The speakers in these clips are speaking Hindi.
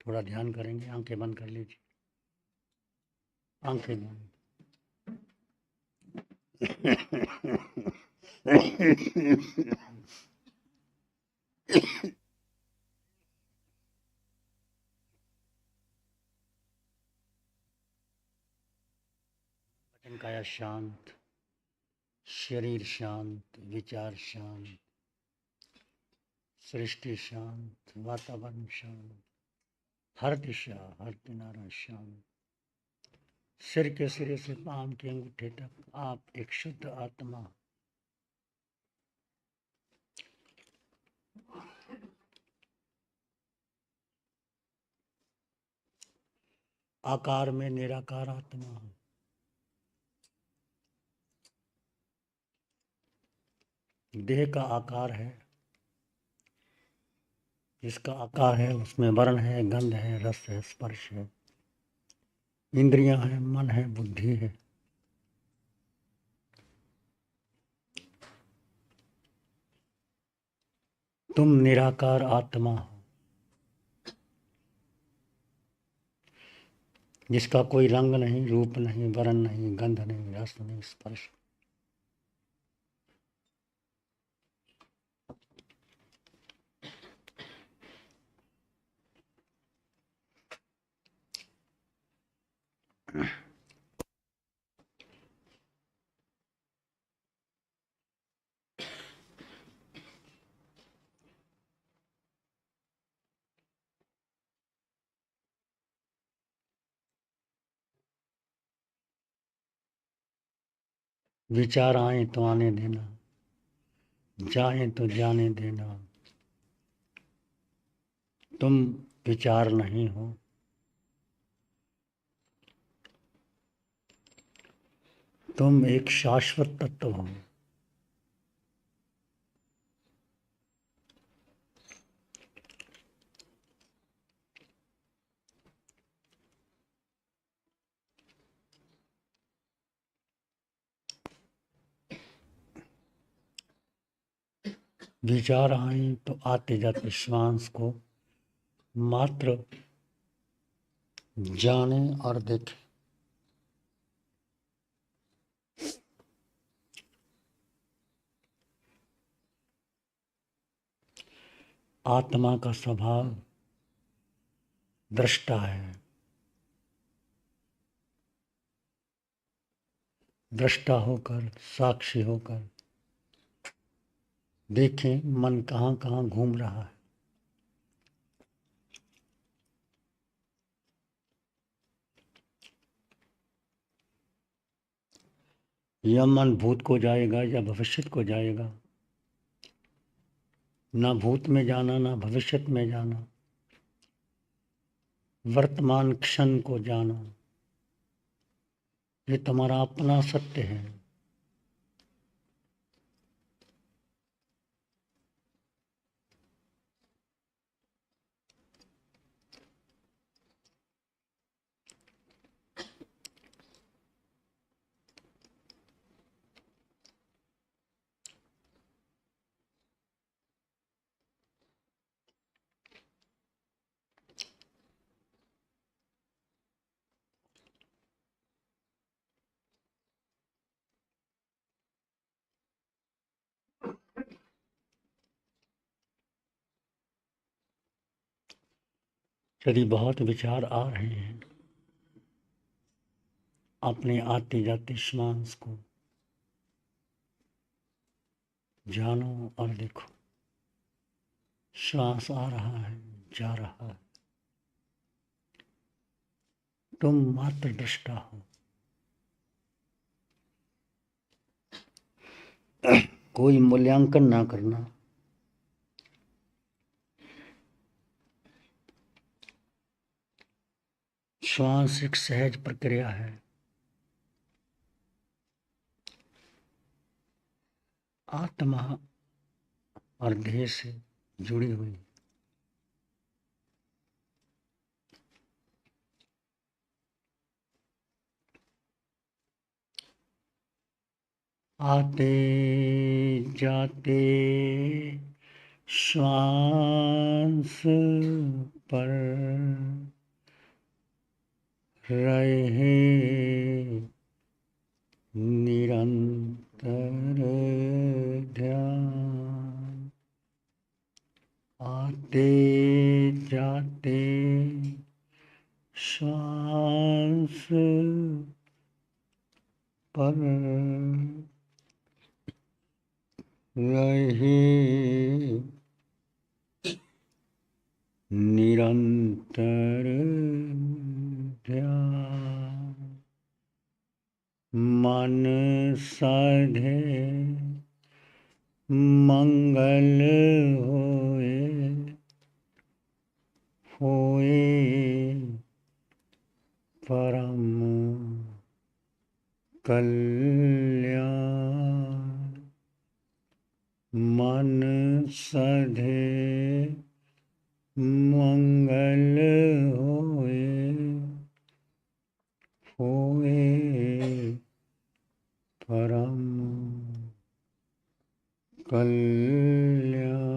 थोड़ा ध्यान करेंगे। आंखें बंद कर लीजिए, आंखें बंद। बटन काया शांत, शरीर शांत, विचार शांत, सृष्टि शांत, वातावरण शांत, हर दिशा हर किनारा शांत। सिर के सिरे से पांव के अंगूठे तक आप एक शुद्ध आत्मा। आकार में निराकार आत्मा। देह का आकार है, जिसका आकार है उसमें वर्ण है, गंध है, रस है, स्पर्श है, इंद्रियां हैं, मन है, बुद्धि है। तुम निराकार आत्मा हो, जिसका कोई रंग नहीं, रूप नहीं, वर्ण नहीं, गंध नहीं, रस नहीं, स्पर्श। विचार आए तो आने देना, जाए तो जाने देना। तुम विचार नहीं हो, तुम एक शाश्वत तत्व हो। विचार आए तो आते जाते श्वास को मात्र जाने और देखें। आत्मा का स्वभाव दृष्टा है। दृष्टा होकर, साक्षी होकर देखें मन कहाँ कहाँ घूम रहा है। या मन भूत को जाएगा या भविष्य को जाएगा। ना भूत में जाना, ना भविष्य में जाना, वर्तमान क्षण को जाना। ये तुम्हारा अपना सत्य है। यदि बहुत विचार आ रहे हैं, अपने आते जाते श्वास को जानो और देखो। श्वास आ रहा है, जा रहा है। तुम मात्र दृष्टा हो। कोई मूल्यांकन ना करना। श्वास एक सहज प्रक्रिया है। आत्मा और देह से जुड़ी हुई। आते जाते श्वास पर रहे निरंतर ध्यान, आते जाते श्वास पर रहे निरंतर ध्यान, मन साधे मंगल होए, होए परम कल्याण, मन साधे मंगल होए, होए परम कल्याण।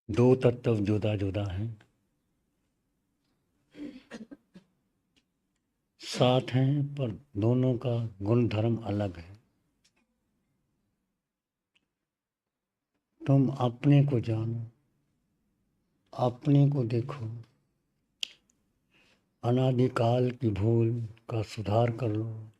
दो तत्व जुदा जुदा हैं, साथ हैं पर दोनों का गुण धर्म अलग है। तुम अपने को जानो, अपने को देखो, अनादिकाल की भूल का सुधार कर लो।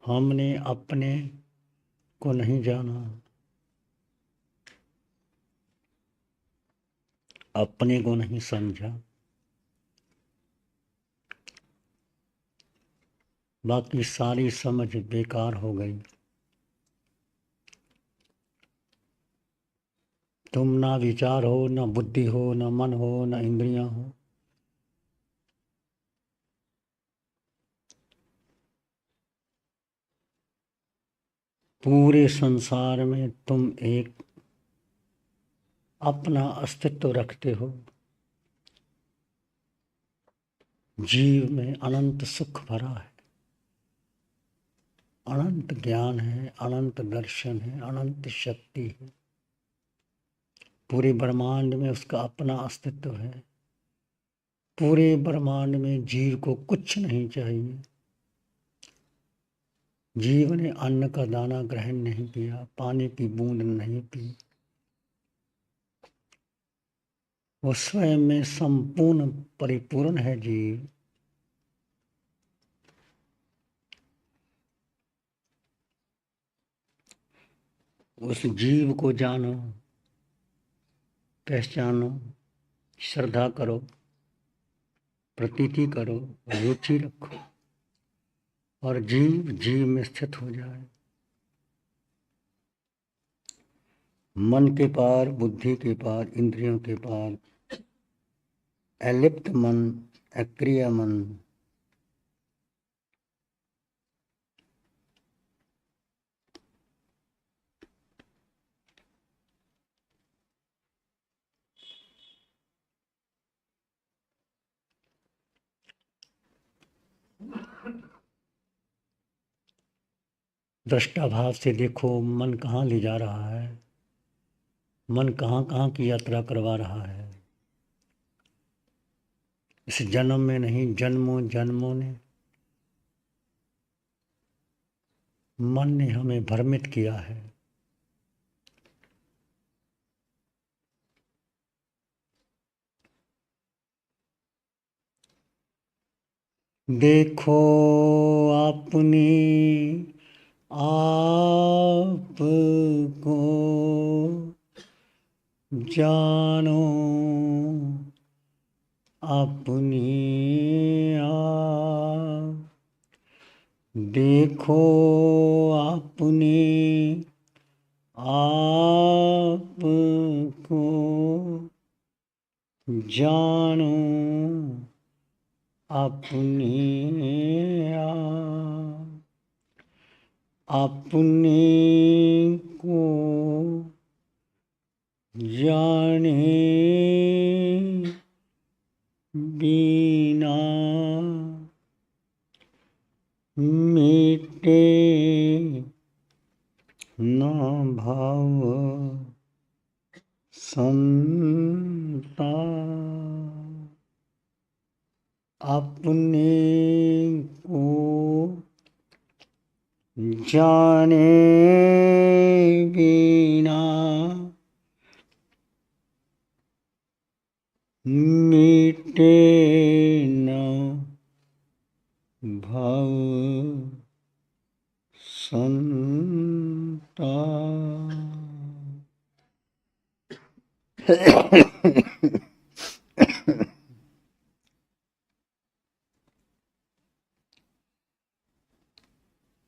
हमने अपने को नहीं जाना, अपने को नहीं समझा, बाकी सारी समझ बेकार हो गई। तुम ना विचार हो, ना बुद्धि हो, ना मन हो, ना इंद्रियां हो, पूरे संसार में तुम एक अपना अस्तित्व रखते हो। जीव में अनंत सुख भरा है, अनंत ज्ञान है, अनंत दर्शन है, अनंत शक्ति है। पूरे ब्रह्मांड में उसका अपना अस्तित्व है। पूरे ब्रह्मांड में जीव को कुछ नहीं चाहिए। जीव ने अन्न का दाना ग्रहण नहीं किया, पानी की बूंद नहीं पी। वो स्वयं में संपूर्ण परिपूर्ण है जीव। उस जीव को जानो, पहचानो, श्रद्धा करो, प्रतीति करो, रुचि रखो और जीव जीव में स्थित हो जाए। मन के पार, बुद्धि के पार, इंद्रियों के पार, अलिप्त मन, अक्रिय मन, दृष्टा भाव से देखो मन कहाँ ले जा रहा है, मन कहाँ कहाँ की यात्रा करवा रहा है। इस जन्म में नहीं, जन्मों जन्मों ने मन ने हमें भ्रमित किया है। देखो अपनी आप को, जानो अपनी आप। देखो अपनी आप को, जानो अपनी आप। अपने को जाने बिना मिटे न भाव संताप। अपने को जाने बिना मिटे न भव संताप।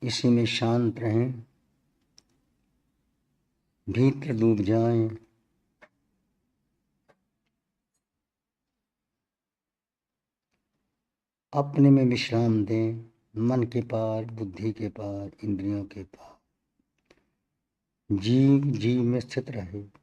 इसी में शांत रहें, भीतर डूब जाएं। अपने में विश्राम दें, मन के पार, बुद्धि के पार, इंद्रियों के पार। जीव जीव में स्थित रहे।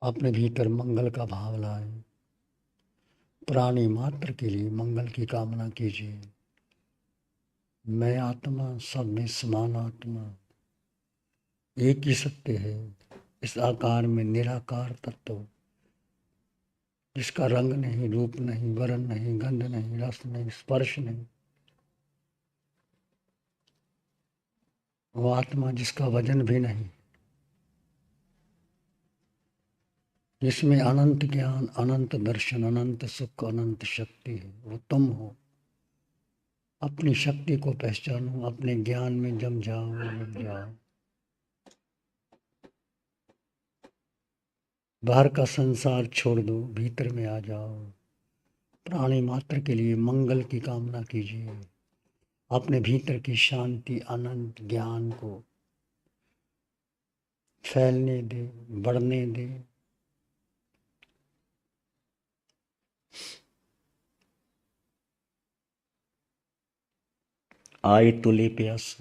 अपने भीतर मंगल का भाव लाए, प्राणी मात्र के लिए मंगल की कामना कीजिए। मैं आत्मा, सब में समान आत्मा, एक ही सत्य है। इस आकार में निराकार तत्व, जिसका रंग नहीं, रूप नहीं, वर्ण नहीं, गंध नहीं, रस नहीं, स्पर्श नहीं, वो आत्मा जिसका वजन भी नहीं, जिसमें अनंत ज्ञान, अनंत दर्शन, अनंत सुख, अनंत शक्ति है, वो तुम हो। अपनी शक्ति को पहचानो, अपने ज्ञान में जम जाओ। बाहर का संसार छोड़ दो, भीतर में आ जाओ। प्राणी मात्र के लिए मंगल की कामना कीजिए। अपने भीतर की शांति, अनंत ज्ञान को फैलने दे, बढ़ने दे। आए तुले प्यास,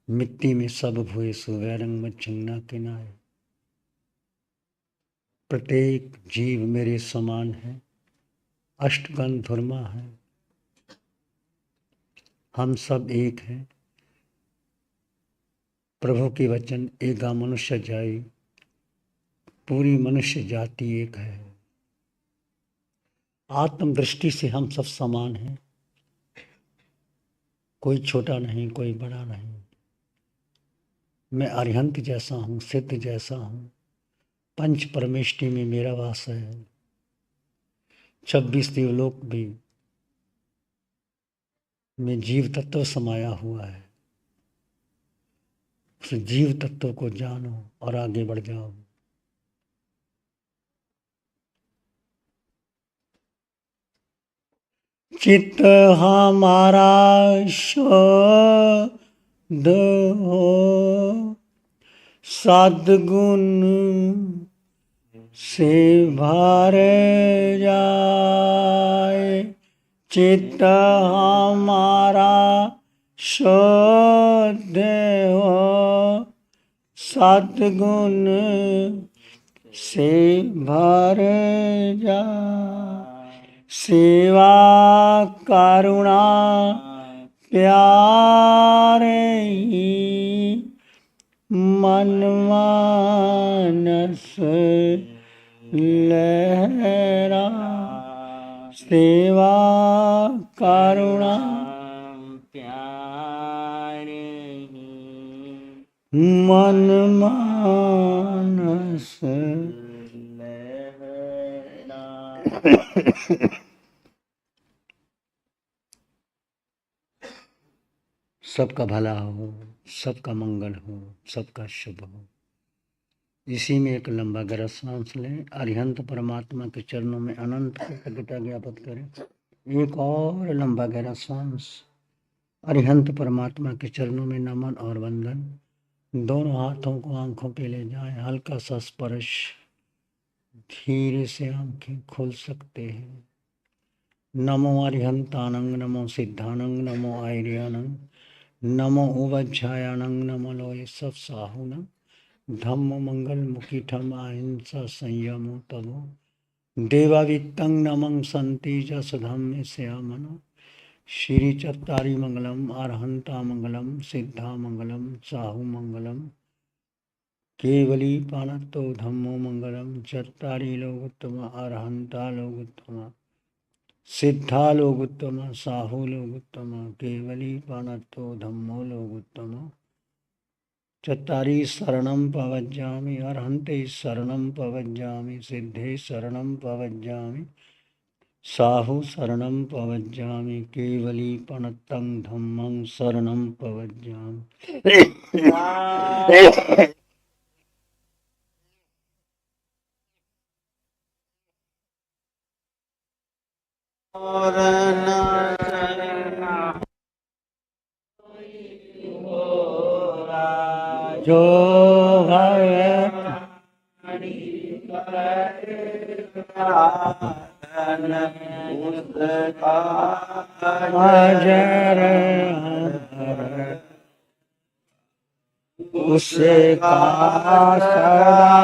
मिट्टी में सब भुए सो, वैरंग में चिन्ना किनाए। प्रत्येक जीव मेरे समान है, अष्टगण धुर्मा है, हम सब एक हैं। प्रभु के वचन, एका मनुष्य जाई, पूरी मनुष्य जाति एक है। आत्म दृष्टि से हम सब समान हैं, कोई छोटा नहीं, कोई बड़ा नहीं। मैं अरिहंत जैसा हूँ, सिद्ध जैसा हूँ। पंच परमेष्टि में मेरा वास है। 26 देवलोक भी में जीव तत्व समाया हुआ है। उस जीव तत्व को जानो और आगे बढ़ जाओ। चित्त हमारा शुद्ध हो, सद्गुण से भर जाए। चित्त हमारा शुद्ध हो, सद्गुण से भर जाए। सेवा करुणा प्यारे मन मानस लहरा। सेवा करुणा प्यारे मन मानस लहरा। सबका भला हो, सबका मंगल हो, सबका शुभ हो। इसी में एक लंबा गहरा सांस लें। अरिहंत परमात्मा के चरणों में अनंत कृतज्ञता ज्ञापित करें। एक और लंबा गहरा सांस। अरिहंत परमात्मा के चरणों में नमन और वंदन। दोनों हाथों को आंखों पे ले जाएं। हल्का सा स्पर्श, धीरे से आंखें खोल सकते हैं। नमो अरिहंतानंग, नमो सिद्धानंग, नमो आर्यानंग, नमो उवज्झायानंग, नमो लोये सब साहुनंग। धम्म मंगल मुखीठम अहिंसा संयमो तमो, देवावित्तं नमं संति जस धम्मे श्यामनो। श्री चत्तारी मंगलम, अरहंता मंगलम, सिद्धा मंगलम, साहु मंगलम, केवली पानत्तो धम्मो मंगलम। चत्तारी लोग उत्तम, अरहंता लोग उत्तम, सिद्धा लोग उत्तम, साहु लोग उत्तम, केवली पानत्तो धम्मो लोग उत्तम। चत्तारी शरणं पवज्जामि, अरहन्ते शरणं पवज्जामि, सिद्धे शरणं पवज्जामि, साहु शरणं पवज्जामि, केवली पणत्तं धम्मं शरणं पवज्जामि। जो है अजर उसका सदा